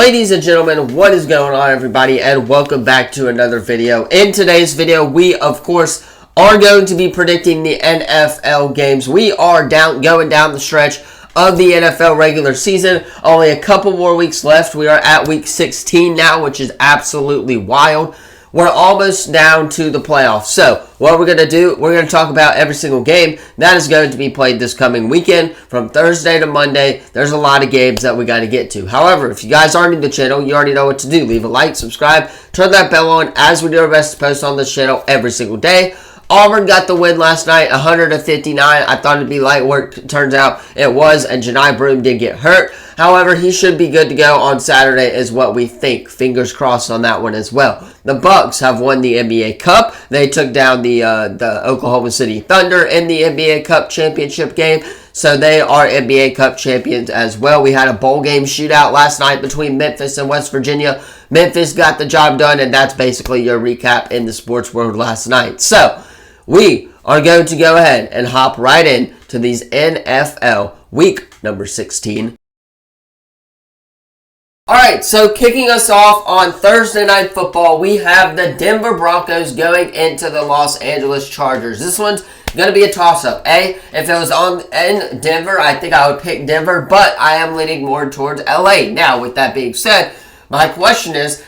Ladies and gentlemen, what is going on, everybody, and welcome back to another video. In today's video, we, of course, are going to be predicting the NFL games. We are going down the stretch of the NFL regular season. Only a couple more weeks left. We are at week 16 now, which is absolutely wild. We're almost down to the playoffs. So, what we're going to do, we're going to talk about every single game that is going to be played this coming weekend from Thursday to Monday. There's a lot of games that we got to get to. However, if you guys aren't new to the channel, you already know what to do. Leave a like, subscribe, turn that bell on as we do our best to post on this channel every single day. Auburn got the win last night, 100-59. I thought it'd be light work. Turns out it was, and Johni Broome did get hurt. However, he should be good to go on Saturday is what we think. Fingers crossed on that one as well. The Bucks have won the NBA Cup. They took down the Oklahoma City Thunder in the NBA Cup championship game. So they are NBA Cup champions as well. We had a bowl game shootout last night between Memphis and West Virginia. Memphis got the job done, and that's basically your recap in the sports world last night. So we are going to go ahead and hop right in to these NFL week number 16. Alright, so kicking us off on Thursday Night Football, we have the Denver Broncos going into the Los Angeles Chargers. This one's going to be a toss-up. If it was in Denver, I think I would pick Denver, but I am leaning more towards LA. Now, with that being said, my question is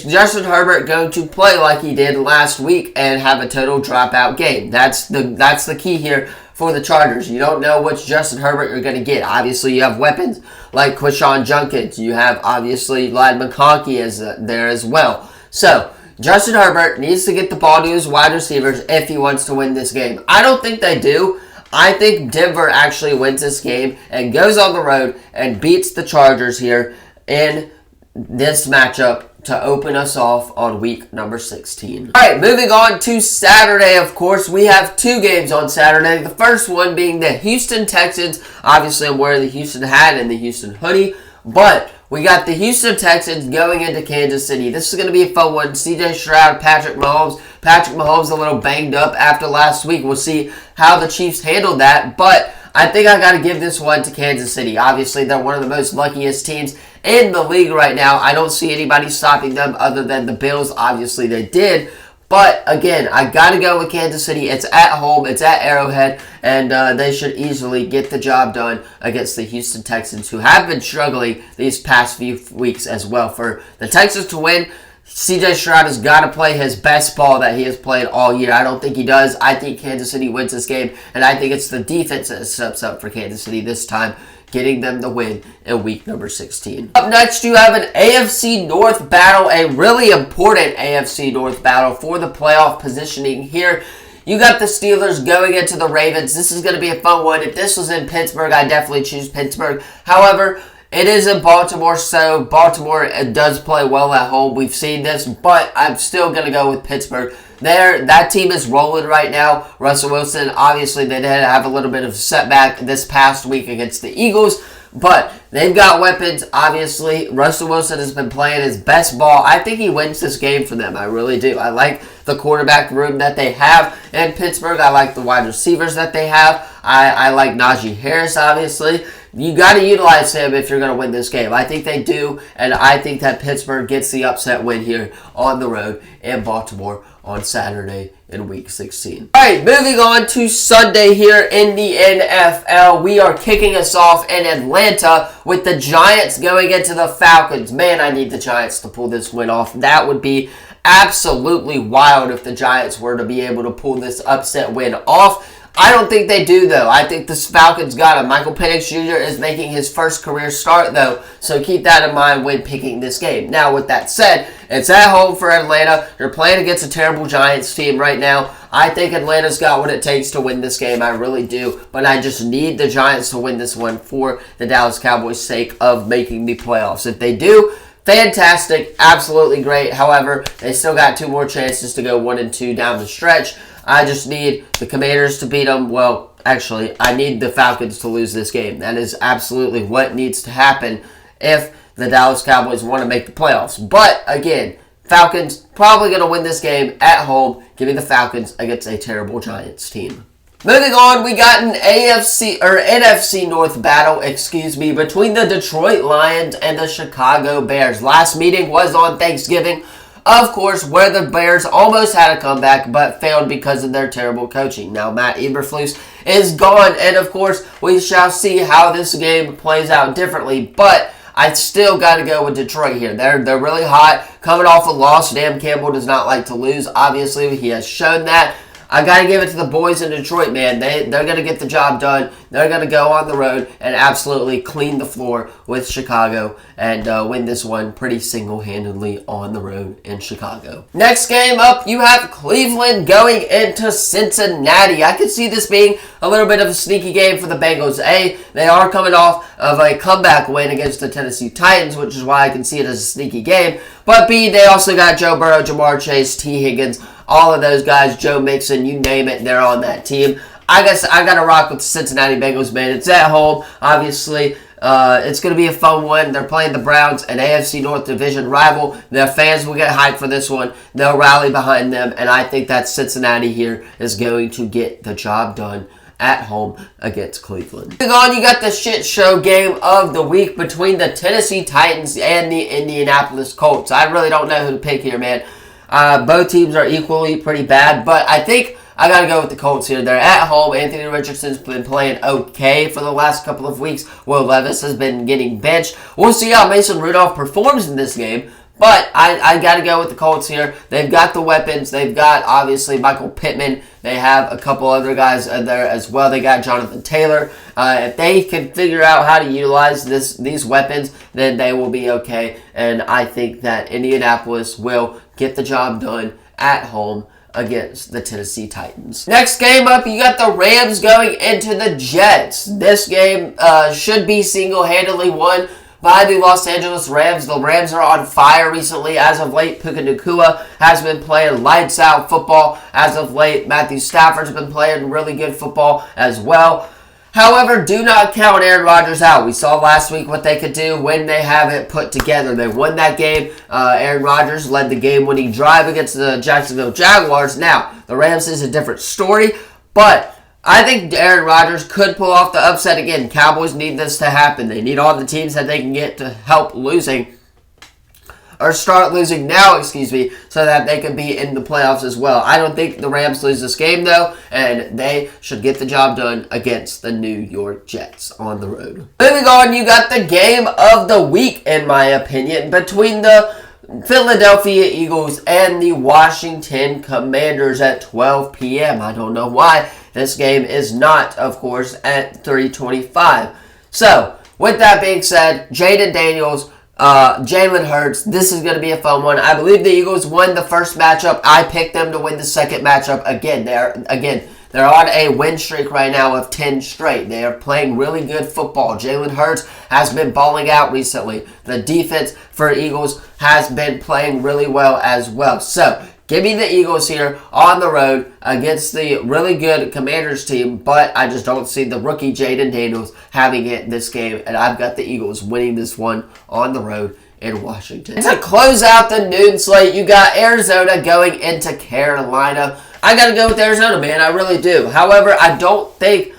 Justin Herbert going to play like he did last week and have a total dropout game? That's the key here for the Chargers. You don't know which Justin Herbert you're going to get. Obviously, you have weapons like Quinshon Judkins. You have, obviously, Ladd McConkey there as well. So, Justin Herbert needs to get the ball to his wide receivers if he wants to win this game. I don't think they do. I think Denver actually wins this game and goes on the road and beats the Chargers here in this matchup to open us off on week number 16. Alright, moving on to Saturday, of course. We have two games on Saturday. The first one being the Houston Texans. Obviously, I'm wearing the Houston hat and the Houston hoodie. But we got the Houston Texans going into Kansas City. This is going to be a fun one. CJ Stroud, Patrick Mahomes. Patrick Mahomes a little banged up after last week. We'll see how the Chiefs handled that. But I think I got to give this one to Kansas City. Obviously, they're one of the most luckiest teams in the league right now. I don't see anybody stopping them other than the Bills. Obviously, they did. But, again, I got to go with Kansas City. It's at home. It's at Arrowhead. And they should easily get the job done against the Houston Texans, who have been struggling these past few weeks as well. For the Texans to win, CJ Stroud has got to play his best ball that he has played all year. I don't think he does. I think Kansas City wins this game. And I think it's the defense that steps up for Kansas City this time, getting them the win in week number 16. Up next, you have an AFC North battle, a really important AFC North battle for the playoff positioning here. You got the Steelers going into the Ravens. This is going to be a fun one. If this was in Pittsburgh, I'd definitely choose Pittsburgh. However, it is in Baltimore, so Baltimore does play well at home. We've seen this, but I'm still going to go with Pittsburgh. That team is rolling right now. Russell Wilson, obviously, they did have a little bit of a setback this past week against the Eagles, but they've got weapons, obviously. Russell Wilson has been playing his best ball. I think he wins this game for them. I really do. I like the quarterback room that they have in Pittsburgh. I like the wide receivers that they have. I like Najee Harris, obviously. You got to utilize him if you're going to win this game. I think they do, and I think that Pittsburgh gets the upset win here on the road in Baltimore on Saturday in week 16. Alright, moving on to Sunday here in the NFL. We are kicking us off in Atlanta with the Giants going into the Falcons. Man, I need the Giants to pull this win off. That would be absolutely wild if the Giants were to be able to pull this upset win off. I don't think they do, though. I think the Falcons got him. Michael Penix Jr. is making his first career start, though, so keep that in mind when picking this game. Now, with that said, it's at home for Atlanta. You're playing against a terrible Giants team right now. I think Atlanta's got what it takes to win this game. I really do, but I just need the Giants to win this one for the Dallas Cowboys' sake of making the playoffs. If they do, fantastic, absolutely great. However, they still got two more chances to go 1-2 down the stretch. I just need the Commanders to beat them. Well, actually, I need the Falcons to lose this game. That is absolutely what needs to happen if the Dallas Cowboys want to make the playoffs. But, again, Falcons probably going to win this game at home. Give me the Falcons against a terrible Giants team. Moving on, we got an NFC North battle, between the Detroit Lions and the Chicago Bears. Last meeting was on Thanksgiving, of course, where the Bears almost had a comeback but failed because of their terrible coaching. Now, Matt Eberflus is gone, and of course, we shall see how this game plays out differently, but I still got to go with Detroit here. They're really hot, coming off a loss. Dan Campbell does not like to lose. Obviously, he has shown that. I got to give it to the boys in Detroit, man. They're going to get the job done. They're going to go on the road and absolutely clean the floor with Chicago and win this one pretty single-handedly on the road in Chicago. Next game up, you have Cleveland going into Cincinnati. I could see this being a little bit of a sneaky game for the Bengals. A, they are coming off of a comeback win against the Tennessee Titans, which is why I can see it as a sneaky game. But B, they also got Joe Burrow, Jamar Chase, T. Higgins, all of those guys, Joe Mixon, you name it, they're on that team. I guess I got to rock with the Cincinnati Bengals, man. It's at home, obviously. It's going to be a fun one. They're playing the Browns, an AFC North Division rival. Their fans will get hyped for this one. They'll rally behind them, and I think that Cincinnati here is going to get the job done at home against Cleveland. Moving on, you got the shit show game of the week between the Tennessee Titans and the Indianapolis Colts. I really don't know who to pick here, man. Both teams are equally pretty bad, but I think I got to go with the Colts here. They're at home. Anthony Richardson's been playing okay for the last couple of weeks. Will Levis has been getting benched. We'll see how Mason Rudolph performs in this game, but I got to go with the Colts here. They've got the weapons. They've got, obviously, Michael Pittman. They have a couple other guys there as well. They got Jonathan Taylor. If they can figure out how to utilize these weapons, then they will be okay. And I think that Indianapolis will get the job done at home against the Tennessee Titans. Next game up, you got the Rams going into the Jets. This game should be single-handedly won by the Los Angeles Rams. The Rams are on fire recently. As of late, Puka Nacua has been playing lights-out football. As of late, Matthew Stafford's been playing really good football as well. However, do not count Aaron Rodgers out. We saw last week what they could do when they have it put together. They won that game. Aaron Rodgers led the game-winning drive against the Jacksonville Jaguars. Now, the Rams is a different story, but I think Aaron Rodgers could pull off the upset again. Cowboys need this to happen. They need all the teams that they can get to help losing, or start losing now, so that they can be in the playoffs as well. I don't think the Rams lose this game, though, and they should get the job done against the New York Jets on the road. Moving on, you got the game of the week, in my opinion, between the Philadelphia Eagles and the Washington Commanders at 12 p.m. I don't know why this game is not, of course, at 3:25. So, with that being said, Jaden Daniels, Jalen Hurts, this is going to be a fun one. I believe the Eagles won the first matchup. I picked them to win the second matchup. They're on a win streak right now of 10 straight. They are playing really good football. Jalen Hurts has been balling out recently. The defense for Eagles has been playing really well as well. So, give me the Eagles here on the road against the really good Commanders team, but I just don't see the rookie Jaden Daniels having it in this game, and I've got the Eagles winning this one on the road in Washington. To close out the noon slate, you got Arizona going into Carolina. I got to go with Arizona, man. I really do. However, I don't think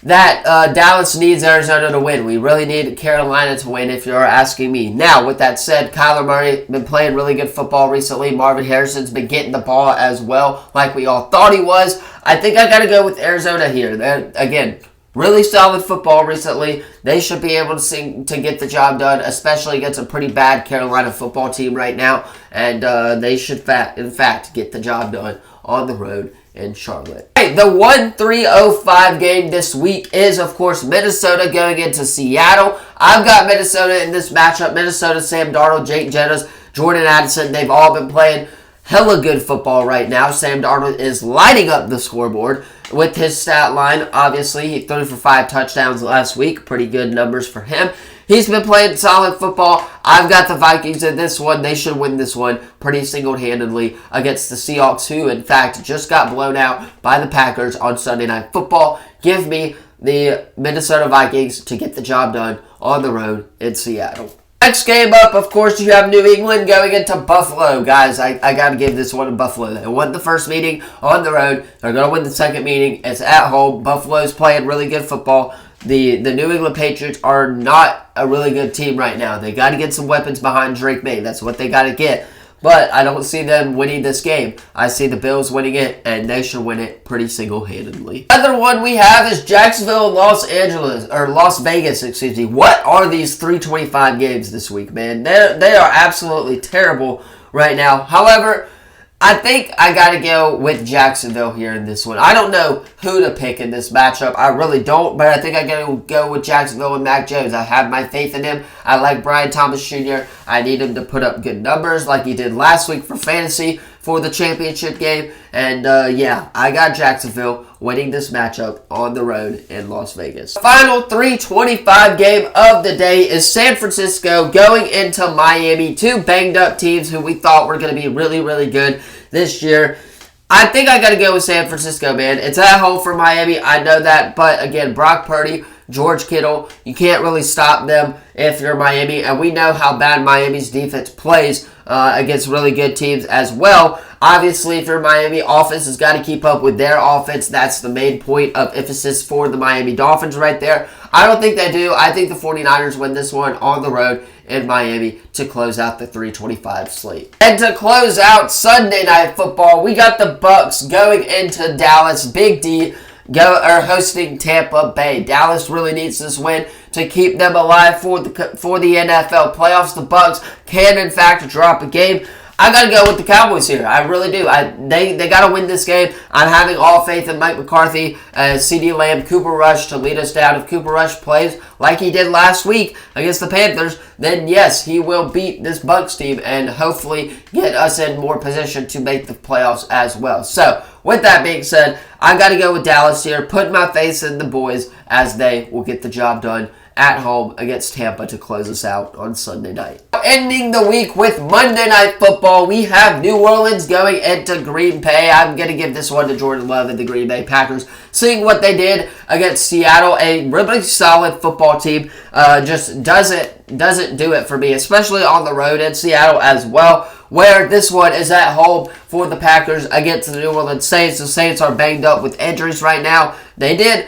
that Dallas needs Arizona to win. We really need Carolina to win, if you're asking me. Now, with that said, Kyler Murray been playing really good football recently. Marvin Harrison's been getting the ball as well, like we all thought he was. I think I got to go with Arizona here. They're, again, really solid football recently. They should be able to get the job done, especially against a pretty bad Carolina football team right now. And they should, in fact, get the job done on the road in Charlotte. Hey, the 1-3-0-5 game this week is, of course, Minnesota going into Seattle. I've got Minnesota in this matchup. Minnesota, Sam Darnold, Jake Jettis, Jordan Addison, they've all been playing hella good football right now. Sam Darnold is lighting up the scoreboard with his stat line. Obviously, he threw for 5 touchdowns last week. Pretty good numbers for him. He's been playing solid football. I've got the Vikings in this one. They should win this one pretty single-handedly against the Seahawks, who, in fact, just got blown out by the Packers on Sunday Night Football. Give me the Minnesota Vikings to get the job done on the road in Seattle. Next game up, of course, you have New England going into Buffalo. Guys, I got to give this one to Buffalo. They won the first meeting on the road. They're going to win the second meeting. It's at home. Buffalo's playing really good football. The New England Patriots are not a really good team right now. They got to get some weapons behind Drake May. That's what they got to get. But I don't see them winning this game. I see the Bills winning it, and they should win it pretty single-handedly. Another one we have is Jacksonville, Las Vegas, excuse me. What are these 325 games this week, man? They are absolutely terrible right now. However, I think I got to go with Jacksonville here in this one. I don't know who to pick in this matchup. I really don't, but I think I got to go with Jacksonville and Mac Jones. I have my faith in him. I like Brian Thomas Jr. I need him to put up good numbers like he did last week for fantasy for the championship game. And, yeah, I got Jacksonville winning this matchup on the road in Las Vegas. The final 325 game of the day is San Francisco going into Miami. Two banged-up teams who we thought were going to be really, really good this year. I think I got to go with San Francisco, man. It's at home for Miami. I know that. But, again, Brock Purdy, George Kittle, you can't really stop them if you're Miami. And we know how bad Miami's defense plays against really good teams as well. Obviously, if you're Miami, offense has got to keep up with their offense. That's the main point of emphasis for the Miami Dolphins right there. I don't think they do. I think the 49ers win this one on the road in Miami to close out the 325 slate. And to close out Sunday Night Football, we got the Bucs going into Dallas. Big D hosting Tampa Bay. Dallas really needs this win to keep them alive for the NFL playoffs. The Bucs can, in fact, drop a game. I got to go with the Cowboys here. I really do. They got to win this game. I'm having all faith in Mike McCarthy, CeeDee Lamb, Cooper Rush to lead us down. If Cooper Rush plays like he did last week against the Panthers, then yes, he will beat this Bucs team and hopefully get us in more position to make the playoffs as well. So, with that being said, I got to go with Dallas here. Put my faith in the boys as they will get the job done at home against Tampa to close us out on Sunday night. Ending the week with Monday Night Football, we have New Orleans going into Green Bay. I'm going to give this one to Jordan Love and the Green Bay Packers. Seeing what they did against Seattle, a really solid football team, just doesn't do it for me, especially on the road in Seattle as well, where this one is at home for the Packers against the New Orleans Saints. The Saints are banged up with injuries right now. They did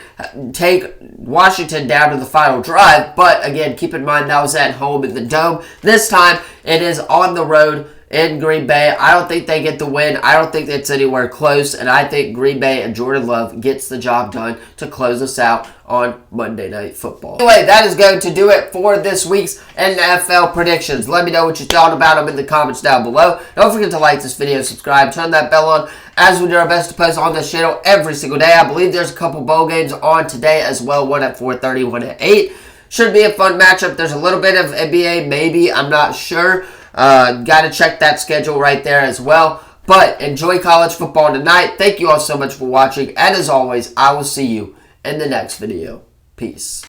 take Washington down to the final drive, but again, keep in mind that was at home in the Dome. This time, it is on the road in Green Bay. I don't think they get the win. I don't think it's anywhere close, and I think Green Bay and Jordan Love gets the job done to close us out on Monday Night Football. Anyway, that is going to do it for this week's NFL predictions. Let me know what you thought about them in the comments down below. Don't forget to like this video, subscribe, turn that bell on, as we do our best to post on this channel every single day. I believe there's a couple bowl games on today as well, one at 4:30, one at 8. Should be a fun matchup. There's a little bit of NBA, maybe. I'm not sure. Got to check that schedule right there as well. But enjoy college football tonight. Thank you all so much for watching. And as always, I will see you in the next video. Peace.